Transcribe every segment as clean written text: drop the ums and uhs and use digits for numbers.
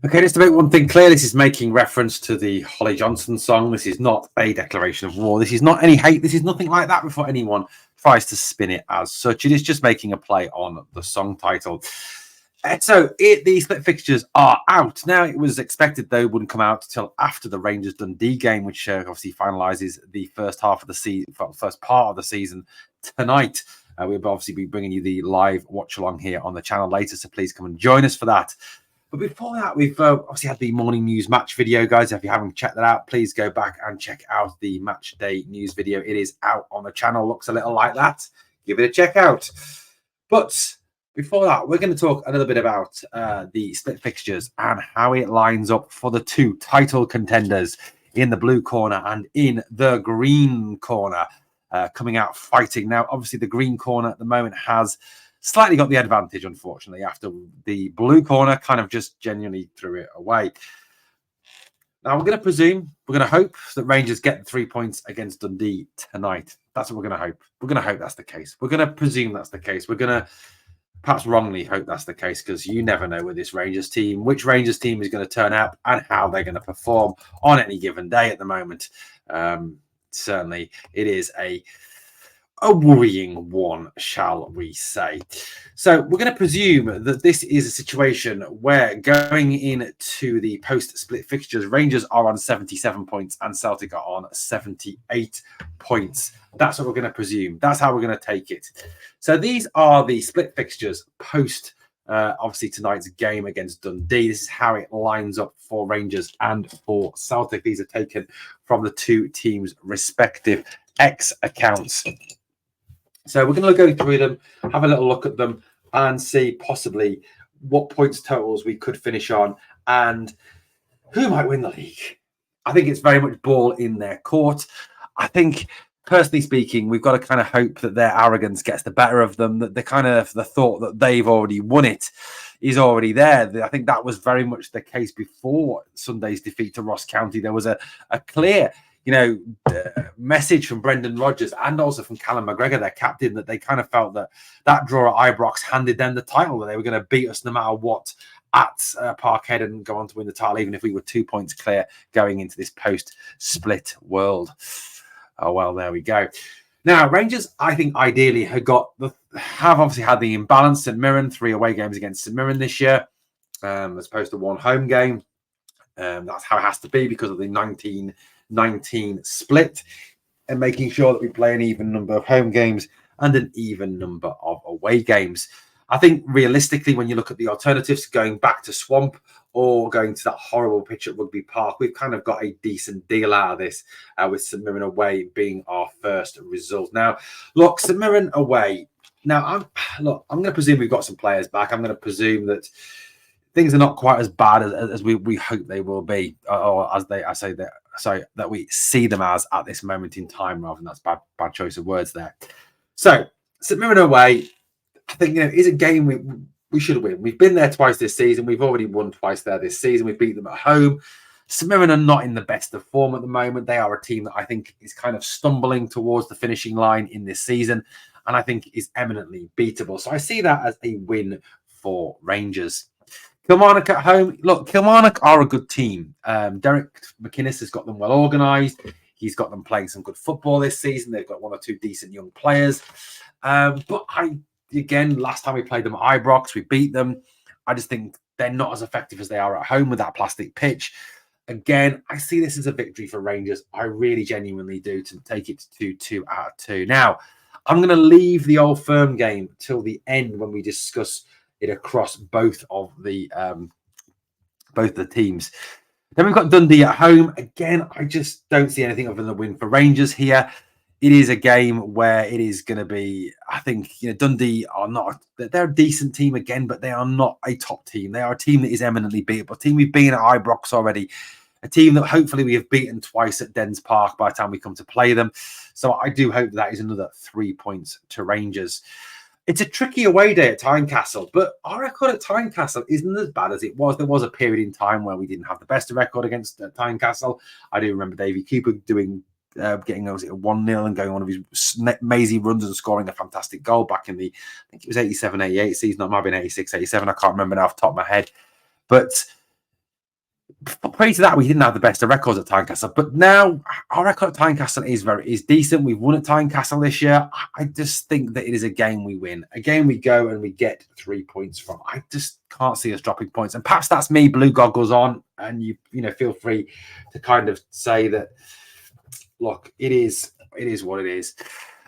Okay, just to make one thing clear, this is making reference to the Holly Johnson song. This is not a declaration of war. This is not any hate. This is nothing like that before anyone tries to spin it as such. It is just making a play on the song title. The split fixtures are out. Now, it was expected they wouldn't come out until after the Rangers Dundee game, which obviously finalises the first half of the season, first part of the season tonight. We'll obviously be bringing you the live watch along here on the channel later, so please come and join us for that. But before that, we've obviously had the morning news match video, guys. If you haven't checked that out, please go back and check out the match day news video. It is out on the channel. Looks a little like that. Give it a check out. But before that, we're going to talk a little bit about the split fixtures and how it lines up for the two title contenders in the blue corner and in the green corner, coming out fighting. Now, obviously, the green corner at the moment has slightly got the advantage, unfortunately, after the blue corner kind of just genuinely threw it away. Now, we're going to hope that Rangers get 3 points against Dundee tonight. That's what we're going to hope. We're going to hope that's the case. We're going to presume that's the case. We're going to perhaps wrongly hope that's the case, because you never know with this Rangers team, which Rangers team is going to turn up and how they're going to perform on any given day at the moment. Certainly, it is a worrying one, shall we say. So we're going to presume that this is a situation where going into the post-split fixtures, Rangers are on 77 points and Celtic are on 78 points. That's what we're going to presume. That's how we're going to take it. So these are the split fixtures post, obviously, tonight's game against Dundee. This is how it lines up for Rangers and for Celtic. These are taken from the two teams' respective X accounts. So we're going to go through them, have a little look at them, and see possibly what points totals we could finish on and who might win the league. I think it's very much ball in their court. I think, personally speaking, we've got to kind of hope that their arrogance gets the better of them, that the thought that they've already won it is already there. I think that was very much the case before Sunday's defeat to Ross County. There was a clear message from Brendan Rodgers and also from Callum McGregor, their captain, that they kind of felt that draw at Ibrox handed them the title, that they were going to beat us no matter what at Parkhead and go on to win the title, even if we were 2 points clear going into this post-split world. Oh, well, there we go. Now, Rangers, I think, ideally have obviously had the imbalance. St Mirren, 3 away games against St Mirren this year, as opposed to 1 home game. That's how it has to be because of the 19 split, and making sure that we play an even number of home games and an even number of away games. I think realistically, when you look at the alternatives, going back to Swamp or going to that horrible pitch at Rugby Park, we've kind of got a decent deal out of this, with St Mirren away being our first result. Now, look, St Mirren away. Now, I'm going to presume we've got some players back. I'm going to presume that things are not quite as bad as we hope they will be, or as that we see them as at this moment in time, rather than that's bad choice of words there. So St Mirren away, I think is a game we should win. We've been there twice this season. We've already won twice there this season. We've beat them at home. St Mirren are not in the best of form at the moment. They are a team that I think is kind of stumbling towards the finishing line in this season, and I think is eminently beatable. So I see that as a win for Rangers. Kilmarnock at home. Look, Kilmarnock are a good team. Derek McInnes has got them well organised. He's got them playing some good football this season. They've got 1 or 2 decent young players. But last time we played them at Ibrox, we beat them. I just think they're not as effective as they are at home with that plastic pitch. Again, I see this as a victory for Rangers. I really genuinely do, to take it to 2 out of 2. Now, I'm going to leave the Old Firm game till the end when we discuss it across both the teams. Then we've got Dundee at home. Again, I just don't see anything other than a win for Rangers here. It is a game where it is going to be, I think, Dundee are not, they're a decent team again, but they are not a top team. They are a team that is eminently beatable. A team we've been at Ibrox already. A team that hopefully we have beaten twice at Dens Park by the time we come to play them. So I do hope that is another 3 points to Rangers. It's a tricky away day at Tynecastle, but our record at Tynecastle isn't as bad as it was. There was a period in time where we didn't have the best record against Tynecastle. I do remember Davy Cooper getting a 1-0 and going on one of his mazy runs and scoring a fantastic goal back in I think it was 87-88 season, or it might have been 86-87. I can't remember now off the top of my head. But Prior to that, we didn't have the best of records at Tynecastle, but now our record at Tynecastle is decent. We've won at Tynecastle this year. I just think that it is a game we win, a game we go and we get 3 points from. I just can't see us dropping points, and perhaps that's me, blue goggles on, and you feel free to kind of say that. Look, it is what it is.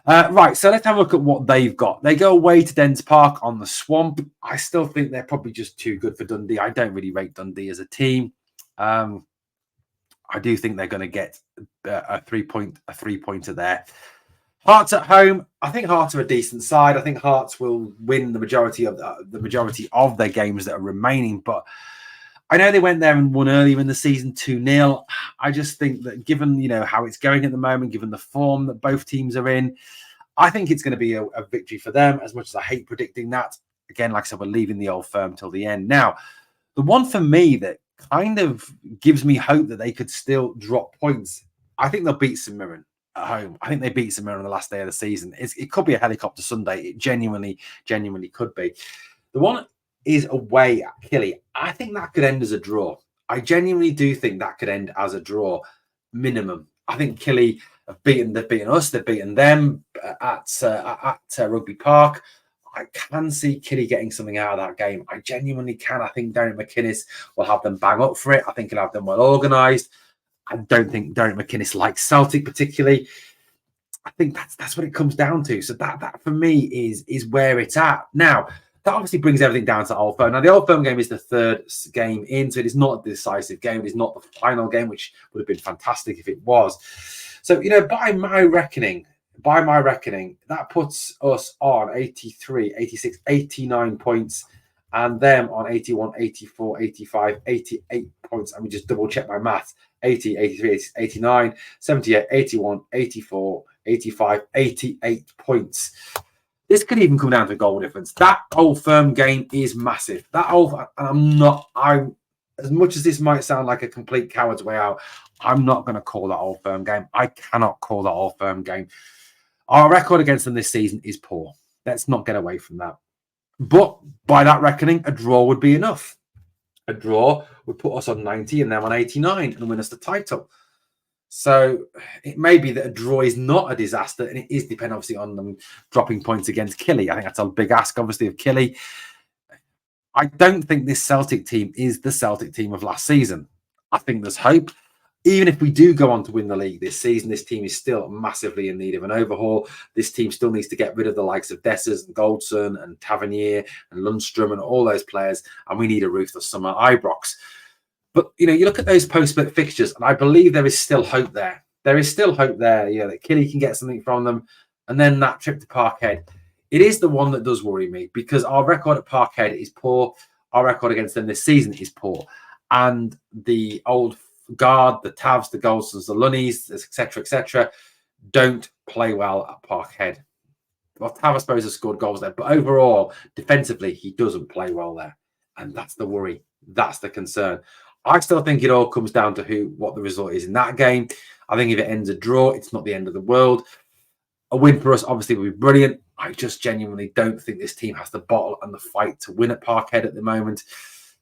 Right, so let's have a look at what they've got. They go away to Dens Park on the Swamp. I still think they're probably just too good for Dundee. I don't really rate Dundee as a team. I do think they're going to get a 3-pointer there. Hearts at home. I think Hearts are a decent side. I think Hearts will win the majority of their games that are remaining. But I know they went there and won earlier in the season 2-0. I just think that given how it's going at the moment, given the form that both teams are in, I think it's going to be a victory for them. As much as I hate predicting that, again, like I said, we're leaving the Old Firm till the end. Now, the one for me that kind of gives me hope that they could still drop points, I think they'll beat St Mirren at home. I think they beat St Mirren on the last day of the season. It could be a helicopter Sunday. It genuinely could be. The one is away at Killie. I think that could end as a draw. I genuinely do think that could end as a draw, minimum. I think Killie they've beaten us, they've beaten them at Rugby Park. I can see Killie getting something out of that game. I genuinely can. I think Derek McInnes will have them bang up for it. I think he'll have them well organised. I don't think Derek McInnes likes Celtic particularly. I think that's what it comes down to. So that for me is where it's at. Now, that obviously brings everything down to Old Firm. Now, the Old Firm game is the third game in, so it is not a decisive game. It is not the final game, which would have been fantastic if it was. So, by my reckoning, that puts us on 83, 86, 89 points, and them on 81, 84, 85, 88 points. And we just double check my maths. 80, 83, 89, 78, 81, 84, 85, 88 points. This could even come down to a goal difference. That Old Firm game is massive. I'm as much as this might sound like a complete coward's way out, I'm not going to call that Old Firm game. I cannot call that Old Firm game. Our record against them this season is poor. Let's not get away from that. But by that reckoning, a draw would be enough. A draw would put us on 90 and them on 89 and win us the title. So it may be that a draw is not a disaster, and it is dependent, obviously, on them dropping points against Killie. I think that's a big ask, obviously, of Killie. I don't think this Celtic team is the Celtic team of last season. I think there's hope. Even if we do go on to win the league this season, this team is still massively in need of an overhaul. This team still needs to get rid of the likes of Dessers and Goldson and Tavernier and Lundstrom and all those players, and we need a ruthless summer Ibrox. But, you look at those post-split fixtures, and I believe there is still hope there. There is still hope there, that Killie can get something from them. And then that trip to Parkhead, it is the one that does worry me, because our record at Parkhead is poor. Our record against them this season is poor. And the old guard, the Tavs, the Goldsons, the Lunnies, etc., don't play well at Parkhead. Well, Tav, I suppose, has scored goals there. But overall, defensively, he doesn't play well there. And that's the worry. That's the concern. I still think it all comes down to what the result is in that game. I think if it ends a draw, it's not the end of the world. A win for us, obviously, would be brilliant. I just genuinely don't think this team has the bottle and the fight to win at Parkhead at the moment.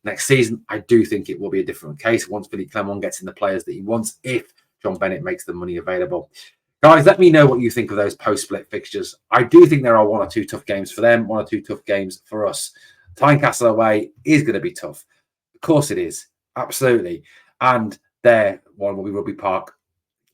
Next season, I do think it will be a different case once Philippe Clement gets in the players that he wants, if John Bennett makes the money available. Guys, let me know what you think of those post-split fixtures. I do think there are one or two tough games for them, one or two tough games for us. Tynecastle away is going to be tough. Of course it is. Absolutely. And there, one will be Rugby Park,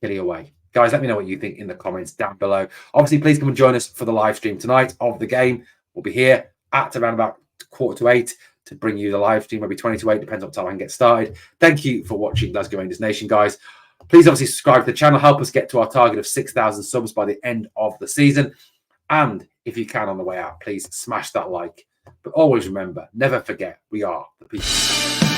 Killie away. Guys, let me know what you think in the comments down below. Obviously, please come and join us for the live stream tonight of the game. We'll be here at around about 7:45 to bring you the live stream, maybe 20 to 8, depends on time I can get started. Thank you for watching Glasgow Rangers Nation, guys. Please obviously subscribe to the channel. Help us get to our target of 6,000 subs by the end of the season. And if you can on the way out, please smash that like. But always remember, never forget, we are the people.